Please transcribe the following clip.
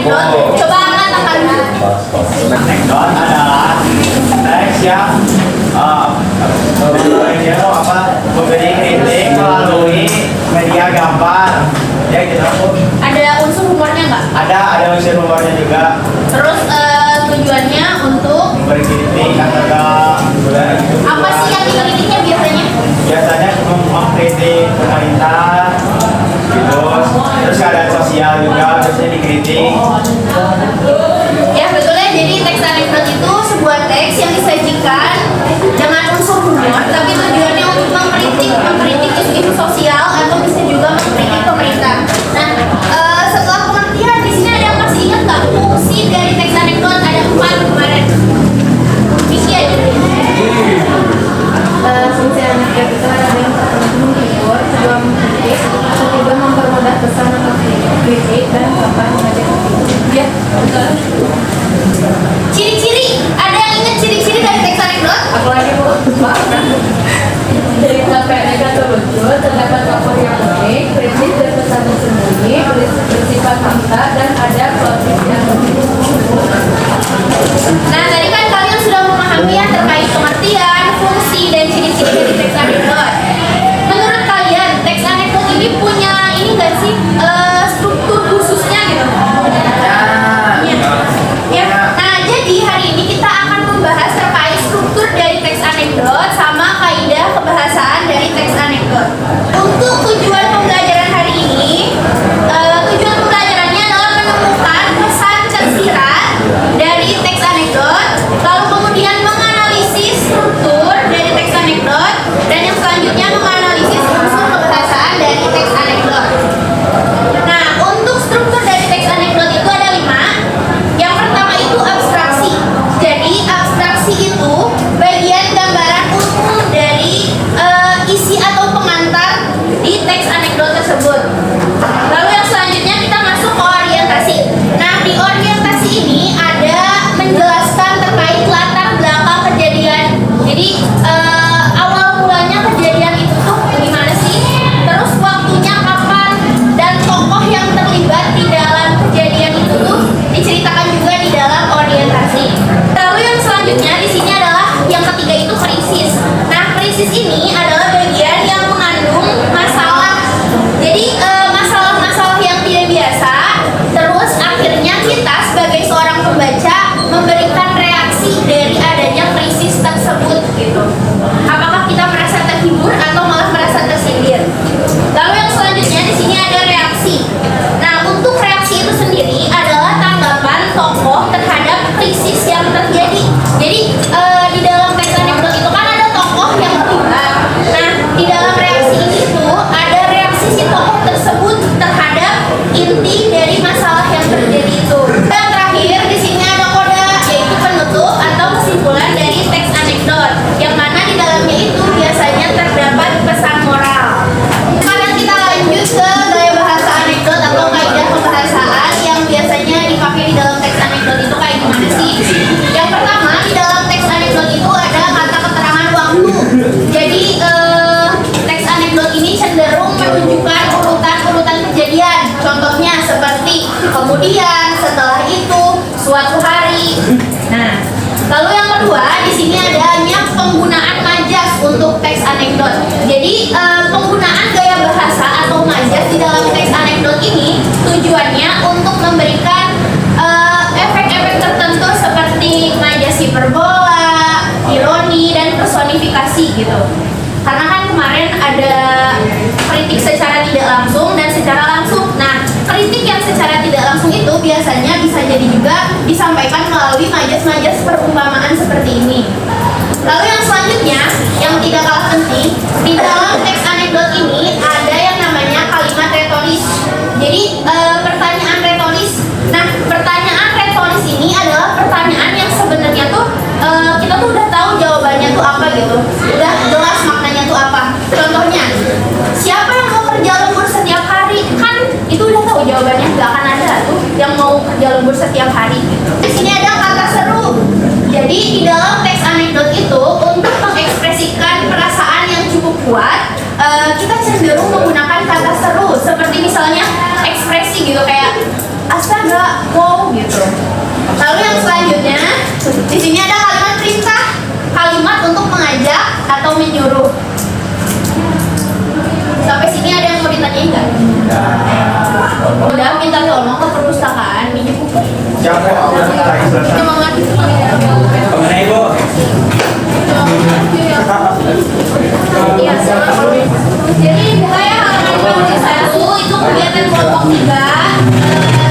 anekdot. Coba angkat tangannya. Anekdot adalah teks yang memberi kritik melalui media gambar. Ya gitu. Ada unsur humornya nggak? Ada unsur humornya juga. Terus tujuannya untuk Memberi kritik atau gitu. apa sih yang dikritiknya biasanya? Biasanya mengkritik pemerintah gitu. Terus keadaan sosial juga biasanya dikritik. Ya betulnya, jadi teks anekdot itu sebuah teks yang disajikan dengan unsur humor, tapi tujuannya untuk mengkritik isu-isu sosial atau bisa juga mengkritik pemerintah. Nah, setelah pengertian di sini ada yang masih ingat nggak fungsi dari teks anekdot? Ada 4 kemarin. Misi aja. Fungsi anekdot itu ada yang pertama menghibur, kedua mengkritik, ketiga mempermudah pesan atau kritik, dan keempat mengajak kritik. Ya, betul. Ciri-ciri, ada yang ingat ciri-ciri dari teks anekdot? Aku lagi mau maaf. Dari pendek atau lucu, terdapat tokoh yang unik, kritis dan pesan tersembunyi, bersifat fakta, dan ada plot twist yang unik. Nah, tadi kan kalian sudah memahami ya terkait pengertian, fungsi, dan ciri-ciri dari teks anekdot. Menurut kalian, teks anekdot ini punya ini nggak sih struktur khususnya gitu? Ya. Nah, jadi hari ini kita akan membahas terkait struktur dari teks anekdot sama kaidah kebahasaan dari teks anekdot. Untuk tujuan pembelajaran hari ini, tujuan pembelajarannya adalah menemukan pesan tersirat dari teks anekdot, lalu kemudian menganalisis struktur dari teks anekdot, dan yang selanjutnya menganalisis unsur kebahasaan dari teks anekdot. Nah, untuk struktur dari teks anekdot itu ada 5. Yang pertama itu abstraksi. Jadi abstraksi itu bagian gambaran umum dari isi atau pengantar di teks anekdot tersebut. Lalu yang selanjutnya kita masuk ke orientasi. Nah, di orientasi ini ada menjelaskan terkait latar belakang kejadian. Jadi awal mulanya kejadian itu tuh gimana sih? Terus waktunya kapan, dan tokoh yang terlibat di dalam kejadian itu tuh diceritakan juga di dalam orientasi. Lalu yang selanjutnya di sini adalah yang ketiga itu krisis. Nah, krisis ini adalah bagian yang mengandung masalah. Jadi masalah-masalah yang tidak biasa. Terus akhirnya kita sebagai seorang pembaca memberikan reaksi dari adanya krisis tersebut gitu. Apakah kita merasa terhibur atau malah merasa tersindir? Lalu yang selanjutnya di sini ada reaksi. Nah, untuk reaksi itu sendiri adalah tanggapan tokoh terhadap krisis yang terjadi. Jadi di dalam teks anekdot itu kan ada tokoh yang terlibat. Nah, di dalam reaksi ini tuh ada reaksi si tokoh tersebut terhadap inti dari masalah yang terjadi itu. Dan terakhir di sini ada koda, yaitu penutup atau kesimpulan dari teks anekdot, yang mana di dalamnya itu biasanya terdapat pesan moral. Sekarang kita lanjut ke gaya bahasa anekdot atau kaidah pembahasaan yang biasanya dipakai di dalam teks anekdot itu kayak gimana sih? Yang pertama, di dalam teks anekdot itu ada kata keterangan waktu. Jadi teks anekdot ini cenderung menunjukkan urutan-urutan kejadian. Contohnya seperti kemudian, setelah itu, suatu hari. Nah, lalu yang kedua di sini adanya penggunaan majas untuk teks anekdot. Jadi penggunaan gaya bahasa atau majas di dalam teks anekdot ini tujuannya untuk memberikan efek-efek tertentu seperti majas hiperbola, ironi, dan personifikasi gitu. Karena kan kemarin ada kritik secara tidak langsung dan secara langsung. Nah, kritik yang secara tidak langsung itu biasanya bisa jadi juga disampaikan melalui majas-majas perumpamaan seperti ini. Lalu yang selanjutnya, yang tidak kalah penting, di dalam teks anekdot ini ada yang namanya kalimat retoris. Jadi pertanyaan retoris. Nah, pertanyaan retoris ini adalah pertanyaan yang sebenarnya tuh kita tuh udah tahu jawabannya tuh apa gitu. Udah jelas maknanya tuh apa. Contohnya, siapa yang mau kerja lembur setiap hari? Kan itu udah tahu jawabannya, nggak akan ada tuh yang mau kerja lembur setiap hari gitu. Di sini ada kata seru. Jadi di dalam teks anekdot itu untuk mengekspresikan perasaan yang cukup kuat, kita cenderung menggunakan kata seru. Seperti misalnya ekspresi gitu kayak astaga mau gitu. Lalu yang selanjutnya di sini ada kalimat perintah, kalimat untuk mengajak atau menyuruh. Sampai sini ada yang mau ditanyain nggak? Udah minta tolong ke perpustakaan ini buku. Siapa lagi selesai? Cuma ngerti. Kemana ibu? Iya, jadi saya halaman 21 itu kegiatan kelompok 3.